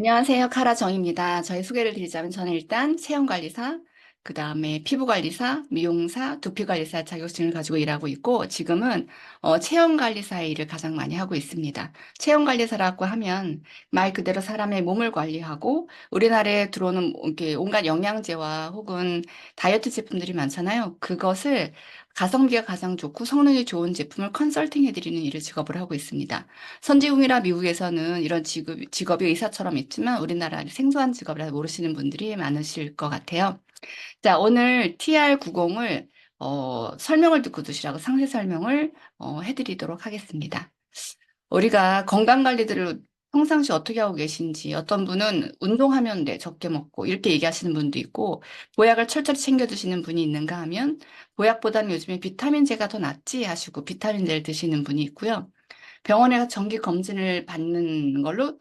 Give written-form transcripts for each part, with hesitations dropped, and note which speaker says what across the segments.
Speaker 1: 안녕하세요. 카라 정입니다. 저희 소개를 드리자면 저는 일단 체형관리사, 그 다음에 피부관리사, 미용사, 두피관리사 자격증을 가지고 일하고 있고 지금은 체형관리사의 일을 가장 많이 하고 있습니다. 체형관리사라고 하면 말 그대로 사람의 몸을 관리하고 우리나라에 들어오는 이렇게 온갖 영양제와 혹은 다이어트 제품들이 많잖아요. 그것을 가성비가 가장 좋고 성능이 좋은 제품을 컨설팅 해드리는 일을 직업을 하고 있습니다. 선진국이나 미국에서는 이런 직업이 의사처럼 있지만 우리나라 생소한 직업이라 모르시는 분들이 많으실 것 같아요. 자, 오늘 TR90을 설명을 듣고 드시라고 상세 설명을 해드리도록 하겠습니다. 우리가 건강 관리들을 평상시 어떻게 하고 계신지 어떤 분은 운동하면 돼 적게 먹고 이렇게 얘기하시는 분도 있고 보약을 철저히 챙겨 드시는 분이 있는가 하면 보약보다는 요즘에 비타민제가 더 낫지 하시고 비타민제를 드시는 분이 있고요. 병원에 가서 정기 검진을 받는 걸로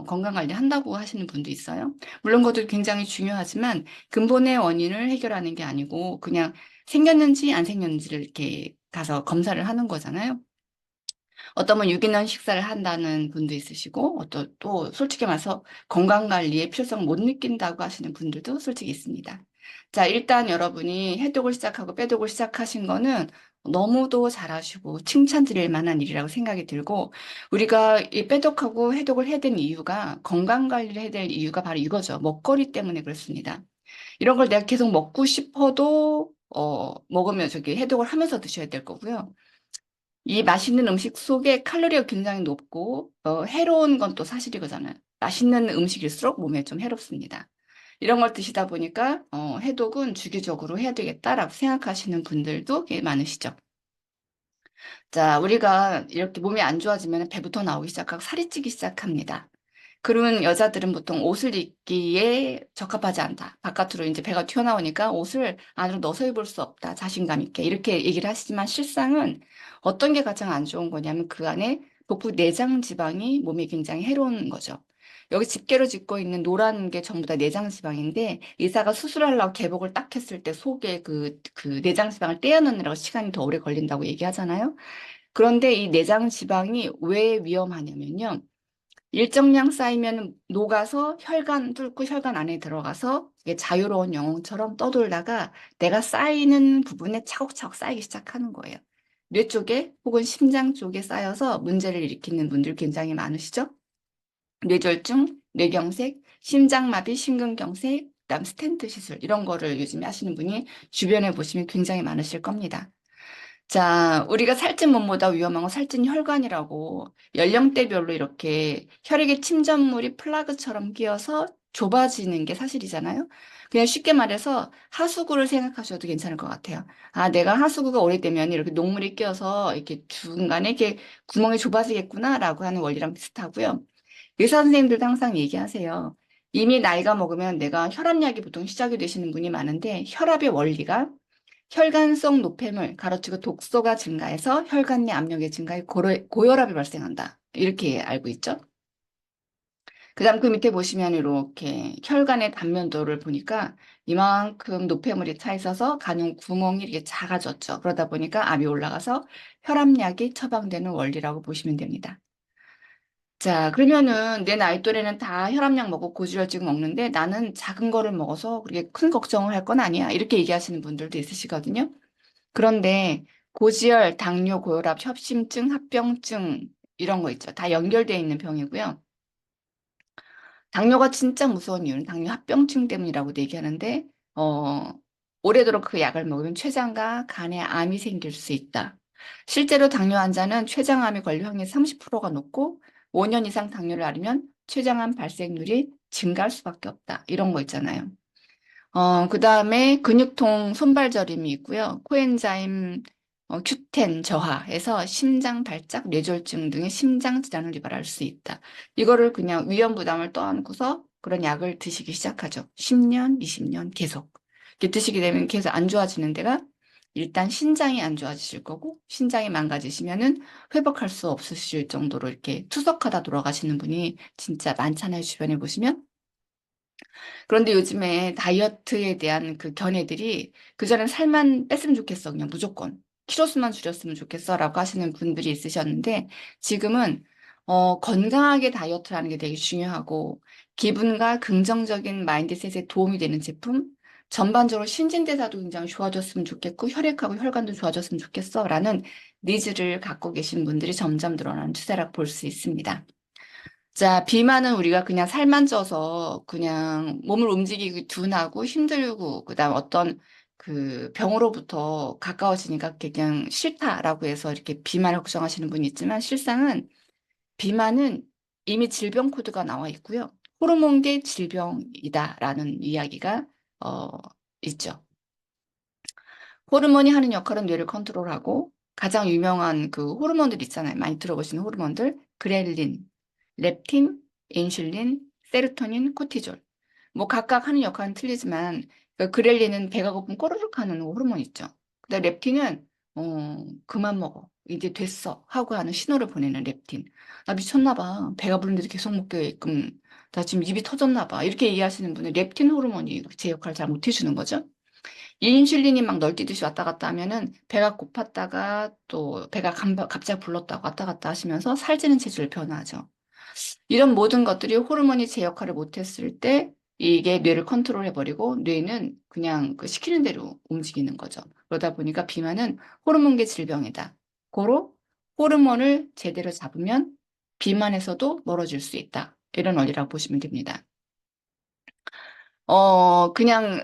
Speaker 1: 건강 관리 한다고 하시는 분도 있어요. 물론 그것도 굉장히 중요하지만 근본의 원인을 해결하는 게 아니고 그냥 생겼는지 안 생겼는지를 이렇게 가서 검사를 하는 거잖아요. 어떤 분 유기농 식사를 한다는 분도 있으시고, 어떤 또 솔직히 말해서 건강 관리의 필요성 못 느낀다고 하시는 분들도 솔직히 있습니다. 자, 일단 여러분이 해독을 시작하고 빼독을 시작하신 거는 너무도 잘하시고 칭찬드릴 만한 일이라고 생각이 들고, 우리가 이 빼독하고 해독을 해야 되는 이유가 건강 관리를 해야 될 이유가 바로 이거죠. 먹거리 때문에 그렇습니다. 이런 걸 내가 계속 먹고 싶어도 먹으면 저기 해독을 하면서 드셔야 될 거고요. 이 맛있는 음식 속에 칼로리가 굉장히 높고 해로운 건 또 사실이거든요. 맛있는 음식일수록 몸에 좀 해롭습니다. 이런 걸 드시다 보니까 해독은 주기적으로 해야 되겠다라고 생각하시는 분들도 꽤 많으시죠. 자, 우리가 이렇게 몸이 안 좋아지면 배부터 나오기 시작하고 살이 찌기 시작합니다. 그러면 여자들은 보통 옷을 입기에 적합하지 않다. 바깥으로 이제 배가 튀어나오니까 옷을 안으로 넣어서 입을 수 없다. 자신감 있게. 이렇게 얘기를 하시지만 실상은 어떤 게 가장 안 좋은 거냐면 그 안에 복부 내장 지방이 몸에 굉장히 해로운 거죠. 여기 집게로 짚고 있는 노란 게 전부 다 내장 지방인데 의사가 수술하려고 개복을 딱 했을 때 속에 그 내장 지방을 떼어내느라고 시간이 더 오래 걸린다고 얘기하잖아요. 그런데 이 내장 지방이 왜 위험하냐면요. 일정량 쌓이면 녹아서 혈관 뚫고 혈관 안에 들어가서 이게 자유로운 영웅처럼 떠돌다가 내가 쌓이는 부분에 차곡차곡 쌓이기 시작하는 거예요. 뇌 쪽에 혹은 심장 쪽에 쌓여서 문제를 일으키는 분들 굉장히 많으시죠? 뇌졸중, 뇌경색, 심장마비, 심근경색, 그다음 스텐트 시술 이런 거를 요즘에 하시는 분이 주변에 보시면 굉장히 많으실 겁니다. 자, 우리가 살찐 몸보다 위험한 건 살찐 혈관이라고 연령대별로 이렇게 혈액의 침전물이 플라그처럼 끼어서 좁아지는 게 사실이잖아요. 그냥 쉽게 말해서 하수구를 생각하셔도 괜찮을 것 같아요. 아, 내가 하수구가 오래되면 이렇게 녹물이 끼어서 이렇게 중간에 이렇게 구멍이 좁아지겠구나라고 하는 원리랑 비슷하고요. 의사 선생님들도 항상 얘기하세요. 이미 나이가 먹으면 내가 혈압약이 보통 시작이 되시는 분이 많은데 혈압의 원리가 혈관 속 노폐물, 가로치고 독소가 증가해서 혈관 내 압력이 증가해 고혈압이 발생한다. 이렇게 알고 있죠. 그다음 그 밑에 보시면 이렇게 혈관의 단면도를 보니까 이만큼 노폐물이 차 있어서 간용 구멍이 이렇게 작아졌죠. 그러다 보니까 압이 올라가서 혈압약이 처방되는 원리라고 보시면 됩니다. 자, 그러면은 내 나이 또래는 다 혈압약 먹고 고지혈증 먹는데 나는 작은 거를 먹어서 그렇게 큰 걱정을 할 건 아니야. 이렇게 얘기하시는 분들도 있으시거든요. 그런데 고지혈, 당뇨, 고혈압, 협심증, 합병증 이런 거 있죠. 다 연결되어 있는 병이고요. 당뇨가 진짜 무서운 이유는 당뇨 합병증 때문이라고 얘기하는데 어, 오래도록 그 약을 먹으면 췌장과 간에 암이 생길 수 있다. 실제로 당뇨 환자는 췌장암에 걸릴 확률이 30%가 높고 5년 이상 당뇨를 앓으면 췌장암 발생률이 증가할 수밖에 없다. 이런 거 있잖아요. 그다음에 근육통 손발저림이 있고요. 코엔자임 Q10 저하해서 심장 발작, 뇌졸중 등의 심장 질환을 유발할 수 있다. 이거를 그냥 위험 부담을 떠안고서 그런 약을 드시기 시작하죠. 10년, 20년 계속. 이렇게 드시게 되면 계속 안 좋아지는 데가 일단 신장이 안 좋아지실 거고 신장이 망가지시면은 회복할 수 없으실 정도로 이렇게 투석하다 돌아가시는 분이 진짜 많잖아요. 주변에 보시면. 그런데 요즘에 다이어트에 대한 그 견해들이 그전엔 살만 뺐으면 좋겠어. 그냥 무조건. 키로수만 줄였으면 좋겠어라고 하시는 분들이 있으셨는데 지금은 건강하게 다이어트를 하는 게 되게 중요하고, 기분과 긍정적인 마인드셋에 도움이 되는 제품, 전반적으로 신진대사도 굉장히 좋아졌으면 좋겠고, 혈액하고 혈관도 좋아졌으면 좋겠어. 라는 니즈를 갖고 계신 분들이 점점 늘어나는 추세라고 볼 수 있습니다. 자, 비만은 우리가 그냥 살만 쪄서 그냥 몸을 움직이기 둔하고 힘들고, 그다음 어떤 그 병으로부터 가까워지니까 그냥 싫다라고 해서 이렇게 비만을 걱정하시는 분이 있지만, 실상은 비만은 이미 질병 코드가 나와 있고요. 호르몬계 질병이다라는 이야기가 어, 있죠. 호르몬이 하는 역할은 뇌를 컨트롤하고 가장 유명한 그 호르몬들 있잖아요. 많이 들어보신 호르몬들. 그렐린, 렙틴, 인슐린, 세로토닌, 코티졸. 뭐 각각 하는 역할은 틀리지만 그 그렐린은 배가 고프면 꼬르륵 하는 호르몬 있죠. 근데 렙틴은 그만 먹어. 이제 됐어. 하고 하는 신호를 보내는 렙틴. 나 미쳤나 봐. 배가 부른데도 계속 먹게끔. 나 지금 입이 터졌나 봐. 이렇게 이해하시는 분은 렙틴 호르몬이 제 역할을 잘 못해주는 거죠. 인슐린이 막 널뛰듯이 왔다 갔다 하면은 배가 고팠다가 또 배가 갑자기 불렀다가 왔다 갔다 하시면서 살찌는 체질로 변화하죠. 이런 모든 것들이 호르몬이 제 역할을 못했을 때 이게 뇌를 컨트롤해버리고 뇌는 그냥 그 시키는 대로 움직이는 거죠. 그러다 보니까 비만은 호르몬계 질병이다. 고로 호르몬을 제대로 잡으면 비만에서도 멀어질 수 있다. 이런 원리라고 보시면 됩니다. 그냥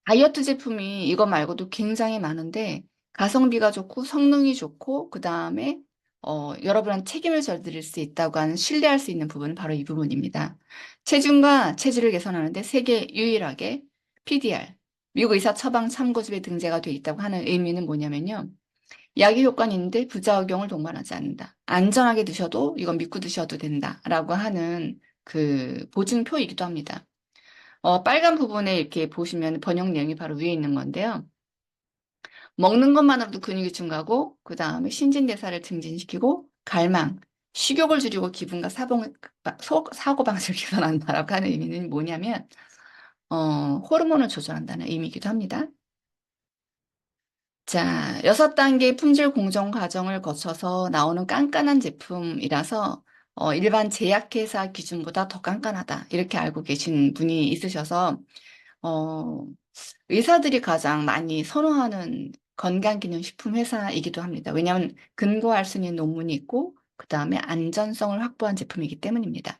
Speaker 1: 다이어트 제품이 이거 말고도 굉장히 많은데 가성비가 좋고 성능이 좋고 그다음에 여러분한테 책임을 져드릴 수 있다고 하는 신뢰할 수 있는 부분은 바로 이 부분입니다. 체중과 체질을 개선하는데 세계 유일하게 PDR, 미국 의사 처방 참고집에 등재가 돼 있다고 하는 의미는 뭐냐면요. 약의 효과는 있는데 부작용을 동반하지 않는다. 안전하게 드셔도 이건 믿고 드셔도 된다라고 하는 그 보증표이기도 합니다. 빨간 부분에 이렇게 보시면 번역 내용이 바로 위에 있는 건데요. 먹는 것만으로도 근육이 증가하고, 그 다음에 신진대사를 증진시키고, 갈망, 식욕을 줄이고 기분과 사고방식을 개선한다라고 하는 의미는 뭐냐면, 호르몬을 조절한다는 의미이기도 합니다. 자, 6단계 품질 공정 과정을 거쳐서 나오는 깐깐한 제품이라서 일반 제약회사 기준보다 더 깐깐하다. 이렇게 알고 계신 분이 있으셔서 어, 의사들이 가장 많이 선호하는 건강기능식품 회사이기도 합니다. 왜냐하면 근거할 수 있는 논문이 있고 그 다음에 안전성을 확보한 제품이기 때문입니다.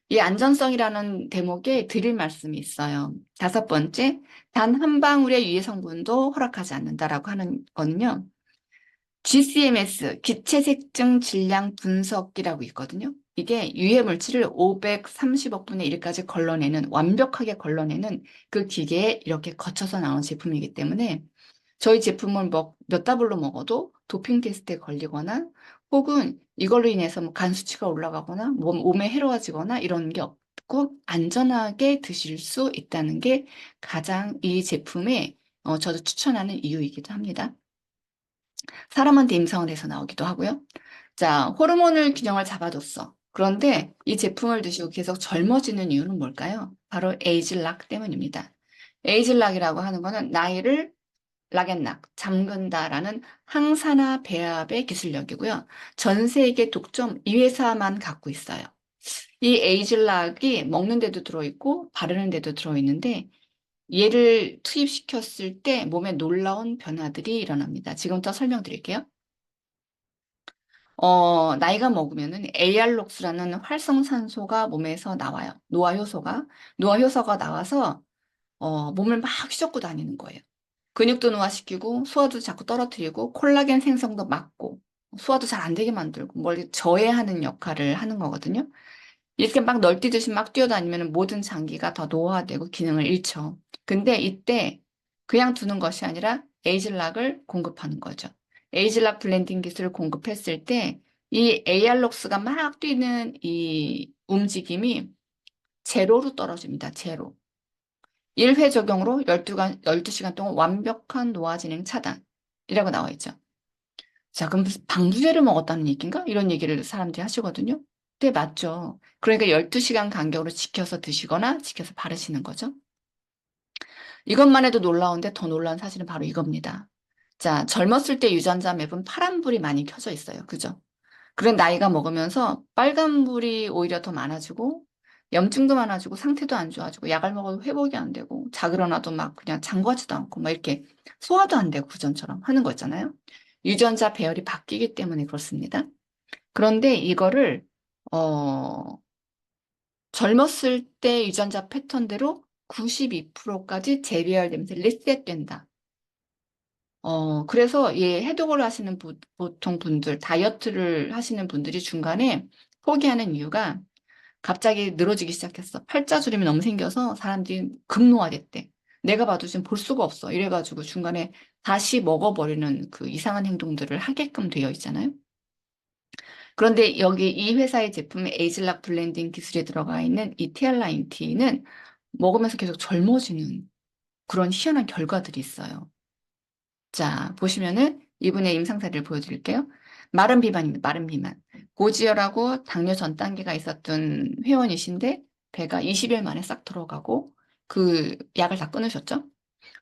Speaker 1: 이 안전성이라는 대목에 드릴 말씀이 있어요. 5번째, 단 한 방울의 유해 성분도 허락하지 않는다라고 하는 거는요. GCMS, 기체색증 질량 분석기라고 있거든요. 이게 유해 물질을 530억 분의 1까지 걸러내는, 완벽하게 걸러내는 그 기계에 이렇게 거쳐서 나온 제품이기 때문에 저희 제품을 몇 다블로 먹어도 도핑 테스트에 걸리거나 혹은 이걸로 인해서 뭐 간 수치가 올라가거나 몸에 해로워지거나 이런 게 없고 안전하게 드실 수 있다는 게 가장 이 제품의 저도 추천하는 이유이기도 합니다. 사람한테 임상을 해서 나오기도 하고요. 자, 호르몬을 균형을 잡아줬어. 그런데 이 제품을 드시고 계속 젊어지는 이유는 뭘까요? 바로 에이즐락 때문입니다. 에이즐락이라고 하는 거는 나이를 락앤락, 잠근다라는 항산화 배합의 기술력이고요. 전 세계 독점 이 회사만 갖고 있어요. 이 에이즐락이 먹는 데도 들어있고 바르는 데도 들어있는데 얘를 투입시켰을 때 몸에 놀라운 변화들이 일어납니다. 지금부터 설명드릴게요. 나이가 먹으면은 AR록스라는 활성산소가 몸에서 나와요. 노화효소가. 노화효소가 나와서, 몸을 막 휘젓고 다니는 거예요. 근육도 노화시키고, 소화도 자꾸 떨어뜨리고, 콜라겐 생성도 막고, 소화도 잘 안 되게 만들고, 뭘 저해하는 역할을 하는 거거든요. 이렇게 막 널뛰듯이 막 뛰어다니면 모든 장기가 더 노화되고 기능을 잃죠. 근데 이때 그냥 두는 것이 아니라 에이즐락을 공급하는 거죠. 에이즐락 블렌딩 기술을 공급했을 때 이 AR록스가 막 뛰는 이 움직임이 제로로 떨어집니다. 제로. 1회 적용으로 12시간 동안 완벽한 노화 진행 차단이라고 나와 있죠. 자, 그럼 방부제를 먹었다는 얘기인가? 이런 얘기를 사람들이 하시거든요. 네, 맞죠. 그러니까 12시간 간격으로 지켜서 드시거나 지켜서 바르시는 거죠. 이것만 해도 놀라운데 더 놀라운 사실은 바로 이겁니다. 자, 젊었을 때 유전자 맵은 파란불이 많이 켜져 있어요. 그죠? 그런 나이가 먹으면서 빨간불이 오히려 더 많아지고 염증도 많아지고 상태도 안 좋아지고 약을 먹어도 회복이 안 되고 자그러나도 막 그냥 잠궈지도 않고 막 이렇게 소화도 안 되고 그전처럼 하는 거 있잖아요. 유전자 배열이 바뀌기 때문에 그렇습니다. 그런데 이거를 어, 젊었을 때 유전자 패턴대로 92%까지 재배열되면서 리셋된다. 그래서 예, 해독을 하시는 보통 분들, 다이어트를 하시는 분들이 중간에 포기하는 이유가 갑자기 늘어지기 시작했어. 팔자주름이 너무 생겨서 사람들이 급노화됐대. 내가 봐도 지금 볼 수가 없어. 이래가지고 중간에 다시 먹어버리는 그 이상한 행동들을 하게끔 되어 있잖아요. 그런데 여기 이 회사의 제품에 에이즐락 블렌딩 기술이 들어가 있는 이 티알라인티는 먹으면서 계속 젊어지는 그런 희한한 결과들이 있어요. 자, 보시면은 이분의 임상 사례를 보여드릴게요. 마른 비만입니다. 마른 비만. 고지혈하고 당뇨 전 단계가 있었던 회원이신데 배가 20일 만에 싹 들어가고 그 약을 다 끊으셨죠?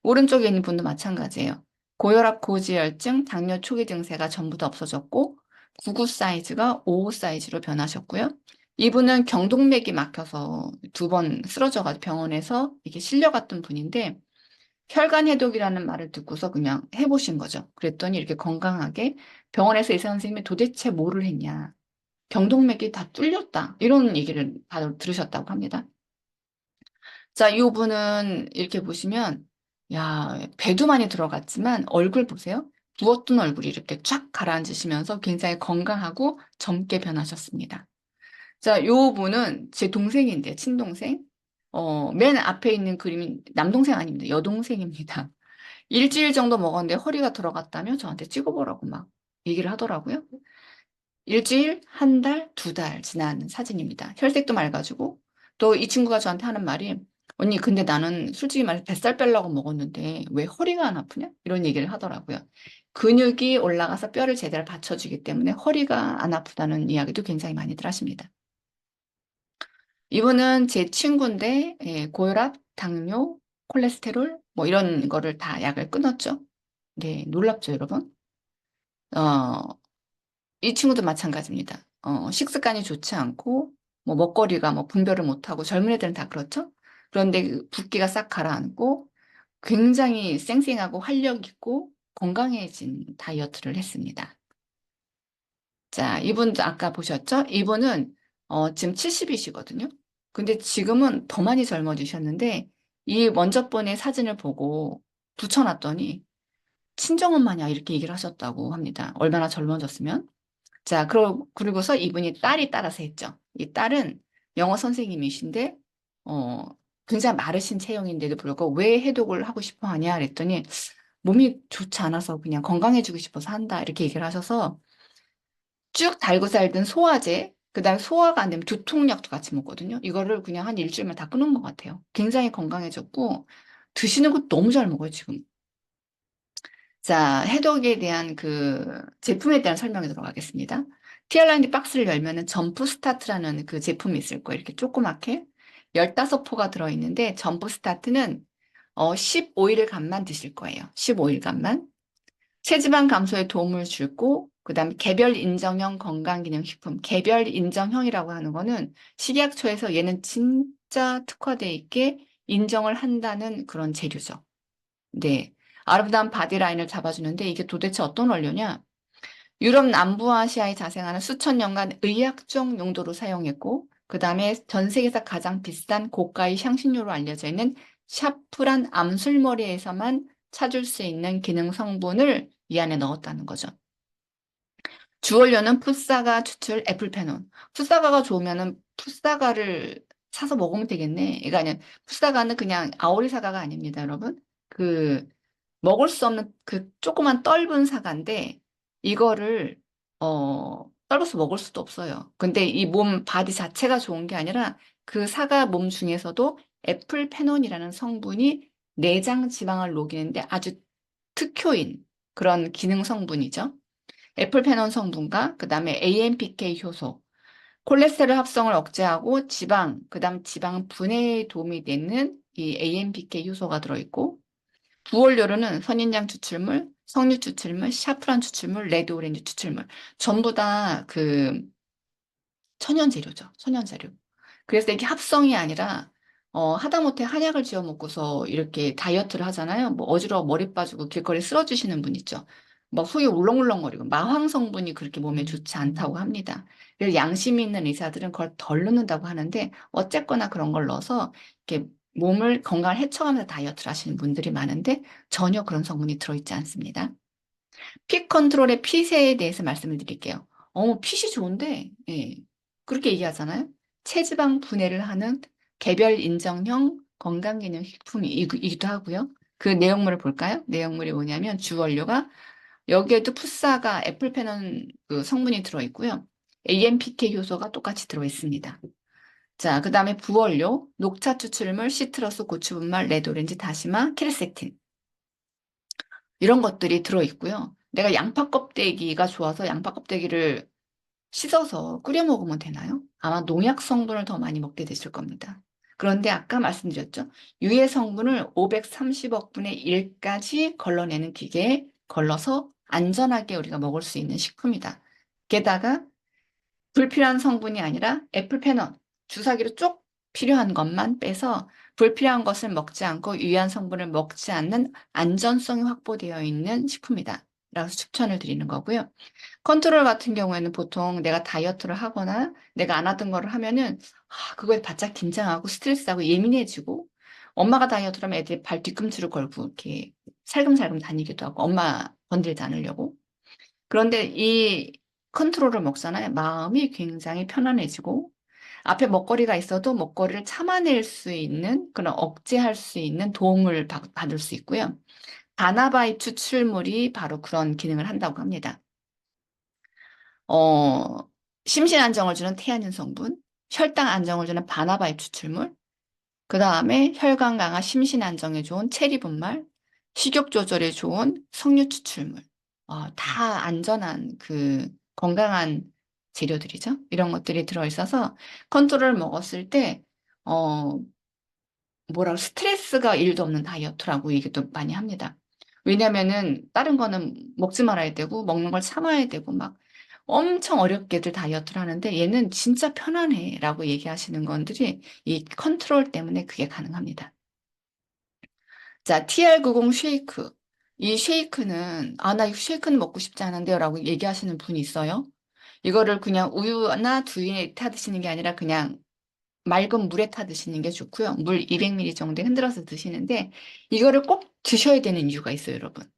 Speaker 1: 오른쪽에 있는 분도 마찬가지예요. 고혈압, 고지혈증, 당뇨 초기 증세가 전부 다 없어졌고 99 사이즈가 55 사이즈로 변하셨고요. 이분은 경동맥이 막혀서 두 번 쓰러져가지고 병원에서 이게 실려갔던 분인데 혈관 해독이라는 말을 듣고서 그냥 해보신 거죠. 그랬더니 이렇게 건강하게 병원에서 의사 선생님이 도대체 뭐를 했냐. 경동맥이 다 뚫렸다. 이런 얘기를 바로 들으셨다고 합니다. 자, 이 분은 이렇게 보시면, 야, 배도 많이 들어갔지만 얼굴 보세요. 부었던 얼굴이 이렇게 쫙 가라앉으시면서 굉장히 건강하고 젊게 변하셨습니다. 자, 요 분은 제 동생인데, 친동생. 맨 앞에 있는 그림이 남동생 아닙니다. 여동생입니다. 일주일 정도 먹었는데 허리가 들어갔다며 저한테 찍어보라고 막 얘기를 하더라고요. 일주일, 한 달, 두 달 지난 사진입니다. 혈색도 맑아지고 또 이 친구가 저한테 하는 말이 언니 근데 나는 솔직히 말해서 뱃살 빼려고 먹었는데 왜 허리가 안 아프냐? 이런 얘기를 하더라고요. 근육이 올라가서 뼈를 제대로 받쳐주기 때문에 허리가 안 아프다는 이야기도 굉장히 많이들 하십니다. 이분은 제 친구인데 예, 고혈압, 당뇨, 콜레스테롤 뭐 이런 거를 다 약을 끊었죠. 네, 놀랍죠, 여러분? 어, 이 친구도 마찬가지입니다. 식습관이 좋지 않고, 뭐, 먹거리가 뭐, 분별을 못하고, 젊은 애들은 다 그렇죠? 그런데 그 붓기가 싹 가라앉고, 굉장히 쌩쌩하고 활력 있고, 건강해진 다이어트를 했습니다. 자, 이분도 아까 보셨죠? 이분은, 지금 70이시거든요? 근데 지금은 더 많이 젊어지셨는데, 이 먼저 번의 사진을 보고 붙여놨더니, 친정엄마냐, 이렇게 얘기를 하셨다고 합니다. 얼마나 젊어졌으면. 자, 그리고서 이분이 딸이 따라서 했죠. 이 딸은 영어 선생님이신데, 어, 굉장히 마르신 체형인데도 불구하고 왜 해독을 하고 싶어 하냐 그랬더니 몸이 좋지 않아서 그냥 건강해지고 싶어서 한다. 이렇게 얘기를 하셔서 쭉 달고 살던 소화제, 그다음에 소화가 안 되면 두통약도 같이 먹거든요. 이거를 그냥 한 일주일만 다 끊은 것 같아요. 굉장히 건강해졌고, 드시는 거 너무 잘 먹어요, 지금. 자, 해독에 대한 그 제품에 대한 설명에 들어가겠습니다. 티알라인드 박스를 열면은 점프 스타트라는 그 제품이 있을 거예요. 이렇게 조그맣게 15포가 들어있는데 점프 스타트는 15일간만 드실 거예요. 15일간만. 체지방 감소에 도움을 주고 그다음에 개별 인정형 건강기능식품, 개별 인정형이라고 하는 거는 식약처에서 얘는 진짜 특화돼 있게 인정을 한다는 그런 재료죠. 네. 아름다운 바디라인을 잡아주는데 이게 도대체 어떤 원료냐? 유럽 남부아시아에 자생하는 수천 년간 의학적 용도로 사용했고, 그 다음에 전 세계에서 가장 비싼 고가의 향신료로 알려져 있는 샤프란 암술머리에서만 찾을 수 있는 기능 성분을 이 안에 넣었다는 거죠. 주원료는 풋사과 추출 애플페논. 풋사과가 좋으면은 풋사과를 사서 먹으면 되겠네. 이거 아니야. 풋사과는 그냥 아오리 사과가 아닙니다, 여러분. 그 먹을 수 없는 그 조그만 떫은 사과인데 이거를 떫어서 먹을 수도 없어요. 근데 이 몸 바디 자체가 좋은 게 아니라 그 사과 몸 중에서도 애플페논이라는 성분이 내장 지방을 녹이는데 아주 특효인 그런 기능 성분이죠. 애플페논 성분과 그다음에 AMPK 효소, 콜레스테롤 합성을 억제하고 지방, 그다음 지방 분해에 도움이 되는 이 AMPK 효소가 들어있고 부원료로는 선인장 추출물, 석류 추출물, 샤프란 추출물, 레드 오렌지 추출물. 전부 다 그 천연 재료죠. 천연 재료. 그래서 이게 합성이 아니라 하다못해 한약을 지어 먹고서 이렇게 다이어트를 하잖아요. 뭐 어지러워 머리 빠지고 길거리 쓰러지시는 분 있죠. 막 속이 울렁울렁거리고 마황 성분이 그렇게 몸에 좋지 않다고 합니다. 그래서 양심이 있는 의사들은 그걸 덜 넣는다고 하는데 어쨌거나 그런 걸 넣어서 이렇게 몸을 건강을 해쳐가면서 다이어트를 하시는 분들이 많은데 전혀 그런 성분이 들어있지 않습니다. 핏 컨트롤의 핏에 대해서 말씀을 드릴게요. 핏이 좋은데, 예. 그렇게 얘기하잖아요. 체지방 분해를 하는 개별 인정형 건강기능식품이기도 하고요. 그 내용물을 볼까요? 내용물이 뭐냐면 주원료가 여기에도 푸사가 애플페논 그 성분이 들어있고요. AMPK 효소가 똑같이 들어있습니다. 자, 그 다음에 부원료, 녹차 추출물, 시트러스, 고추분말, 레드오렌지, 다시마, 키르세틴. 이런 것들이 들어있고요. 내가 양파 껍데기가 좋아서 양파 껍데기를 씻어서 끓여 먹으면 되나요? 아마 농약 성분을 더 많이 먹게 되실 겁니다. 그런데 아까 말씀드렸죠. 유해 성분을 530억 분의 1까지 걸러내는 기계에 걸러서 안전하게 우리가 먹을 수 있는 식품이다. 게다가 불필요한 성분이 아니라 애플페논, 주사기로 쪽 필요한 것만 빼서 불필요한 것을 먹지 않고 유해한 성분을 먹지 않는 안전성이 확보되어 있는 식품이다. 라고 추천을 드리는 거고요. 컨트롤 같은 경우에는 보통 내가 다이어트를 하거나 내가 안 하던 거를 하면은 그거에 바짝 긴장하고 스트레스하고 예민해지고 엄마가 다이어트를 하면 애들이 발 뒤꿈치를 걸고 이렇게 살금살금 다니기도 하고 엄마 건들지 않으려고. 그런데 이 컨트롤을 먹잖아요. 마음이 굉장히 편안해지고 앞에 먹거리가 있어도 먹거리를 참아낼 수 있는 그런 억제할 수 있는 도움을 받을 수 있고요. 바나바잎 추출물이 바로 그런 기능을 한다고 합니다. 어, 심신 안정을 주는 태아닌 성분, 혈당 안정을 주는 바나바잎 추출물, 그 다음에 혈관 강화 심신 안정에 좋은 체리 분말, 식욕 조절에 좋은 석류 추출물. 다 안전한 그 건강한 재료들이죠. 이런 것들이 들어있어서 컨트롤을 먹었을 때, 어, 스트레스가 1도 없는 다이어트라고 얘기도 많이 합니다. 왜냐면은 다른 거는 먹지 말아야 되고 먹는 걸 참아야 되고 막 엄청 어렵게들 다이어트를 하는데 얘는 진짜 편안해 라고 얘기하시는 건들이 이 컨트롤 때문에 그게 가능합니다. 자, TR90 쉐이크. 이 쉐이크는 나 이 쉐이크는 먹고 싶지 않은데요 라고 얘기하시는 분이 있어요. 이거를 그냥 우유나 두유에 타 드시는 게 아니라 그냥 맑은 물에 타 드시는 게 좋고요. 물 200ml 정도에 흔들어서 드시는데 이거를 꼭 드셔야 되는 이유가 있어요, 여러분.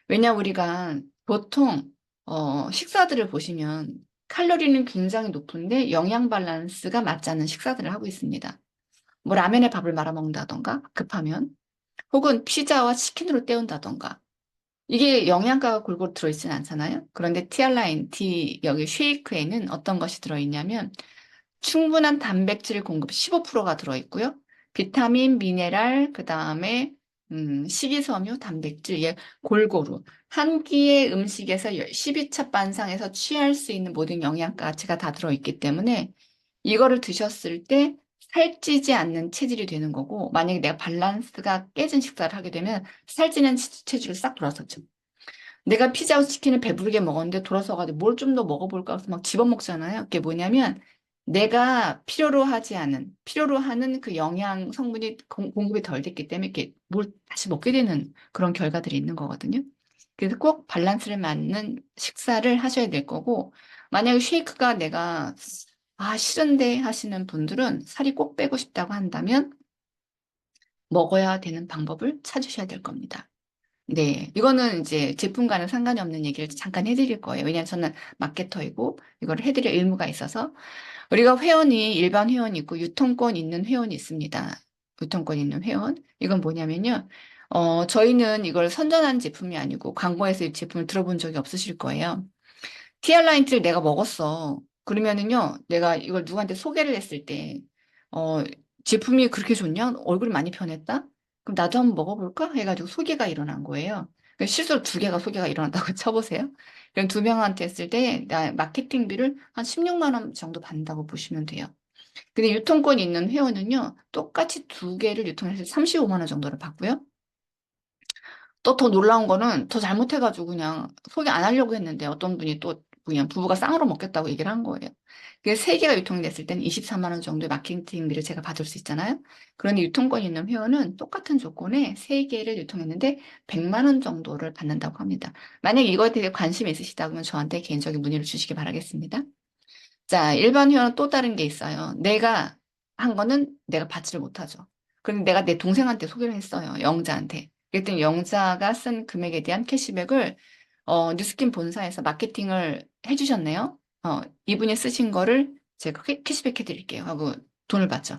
Speaker 1: 왜냐 우리가 보통 식사들을 보시면 칼로리는 굉장히 높은데 영양 밸런스가 맞지 않는 식사들을 하고 있습니다. 뭐 라면에 밥을 말아 먹는다던가 급하면 혹은 피자와 치킨으로 때운다던가 이게 영양가가 골고루 들어있진 않잖아요. 그런데 티알라인티 여기 쉐이크에는 어떤 것이 들어있냐면 충분한 단백질 공급 15%가 들어있고요. 비타민, 미네랄, 그 다음에 식이섬유, 단백질, 예, 골고루 한 끼의 음식에서 12차 반상에서 취할 수 있는 모든 영양가치가 다 들어있기 때문에 이거를 드셨을 때 살찌지 않는 체질이 되는 거고 만약에 내가 밸런스가 깨진 식사를 하게 되면 살찌는 체질을 싹 돌아서죠. 내가 피자와 치킨을 배부르게 먹었는데 돌아서 가지고 뭘 좀 더 먹어볼까 해서 막 집어먹잖아요. 그게 뭐냐면 내가 필요로 하는 그 영양 성분이 공급이 덜 됐기 때문에 이렇게 뭘 다시 먹게 되는 그런 결과들이 있는 거거든요. 그래서 꼭 밸런스를 맞는 식사를 하셔야 될 거고, 만약에 쉐이크가 내가, 싫은데 하시는 분들은 살이 꼭 빼고 싶다고 한다면 먹어야 되는 방법을 찾으셔야 될 겁니다. 네, 이거는 이제 제품과는 상관이 없는 얘기를 잠깐 해드릴 거예요. 왜냐하면 저는 마케터이고 이걸 해드릴 의무가 있어서 우리가 회원이 일반 회원이 있고 유통권 있는 회원이 있습니다. 유통권 있는 회원. 이건 뭐냐면요. 저희는 이걸 선전한 제품이 아니고 광고에서 이 제품을 들어본 적이 없으실 거예요. 티알라인트를 내가 먹었어. 그러면은요, 내가 이걸 누구한테 소개를 했을 때, 어, 제품이 그렇게 좋냐? 얼굴이 많이 변했다? 그럼 나도 한번 먹어볼까? 해가지고 소개가 일어난 거예요. 실수로 두 개가 소개가 일어났다고 쳐보세요. 그럼 두 명한테 했을 때, 나 마케팅비를 한 16만 원 정도 받는다고 보시면 돼요. 근데 유통권이 있는 회원은요, 똑같이 두 개를 유통해서 35만 원 정도를 받고요. 또 더 놀라운 거는 더 잘못해가지고 그냥 소개 안 하려고 했는데 어떤 분이 또 그냥 부부가 쌍으로 먹겠다고 얘기를 한 거예요. 그게 세 개가 유통이 됐을 때는 24만 원 정도의 마케팅비를 제가 받을 수 있잖아요. 그런데 유통권 있는 회원은 똑같은 조건에 세 개를 유통했는데 100만 원 정도를 받는다고 합니다. 만약에 이거에 대해 관심이 있으시다면 저한테 개인적인 문의를 주시기 바라겠습니다. 자, 일반 회원은 또 다른 게 있어요. 내가 한 거는 내가 받지를 못하죠. 그런데 내가 내 동생한테 소개를 했어요. 영자한테. 그랬더니 영자가 쓴 금액에 대한 캐시백을 뉴스킨 본사에서 마케팅을 해주셨네요. 이분이 쓰신 거를 제가 캐시백 해드릴게요 하고 돈을 받죠.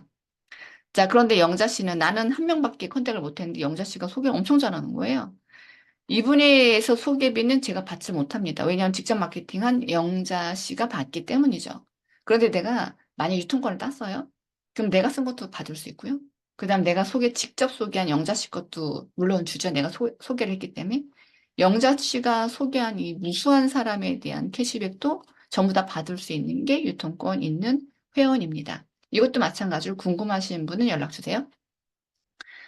Speaker 1: 자, 그런데 영자 씨는 나는 한 명밖에 컨택을 못했는데 영자 씨가 소개를 엄청 잘하는 거예요. 이분에서 소개비는 제가 받지 못합니다. 왜냐하면 직접 마케팅한 영자 씨가 받기 때문이죠. 그런데 내가 만약 유통권을 땄어요? 그럼 내가 쓴 것도 받을 수 있고요. 그다음 내가 직접 소개한 영자 씨 것도 물론 주죠. 내가 소개를 했기 때문에. 영자 씨가 소개한 이 무수한 사람에 대한 캐시백도 전부 다 받을 수 있는 게 유통권 있는 회원입니다. 이것도 마찬가지로 궁금하신 분은 연락 주세요.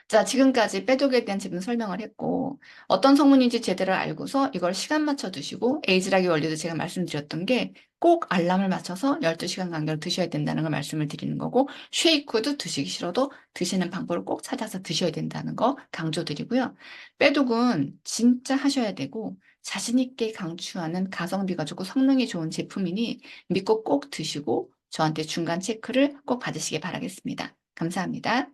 Speaker 1: 자, 지금까지 빼독에 대한 지금 설명을 했고, 어떤 성분인지 제대로 알고서 이걸 시간 맞춰 드시고, 에이즈라기 원리도 제가 말씀드렸던 게 꼭 알람을 맞춰서 12시간 간격으로 드셔야 된다는 걸 말씀을 드리는 거고, 쉐이크도 드시기 싫어도 드시는 방법을 꼭 찾아서 드셔야 된다는 거 강조드리고요. 빼독은 진짜 하셔야 되고, 자신 있게 강추하는 가성비가 좋고 성능이 좋은 제품이니 믿고 꼭 드시고, 저한테 중간 체크를 꼭 받으시기 바라겠습니다. 감사합니다.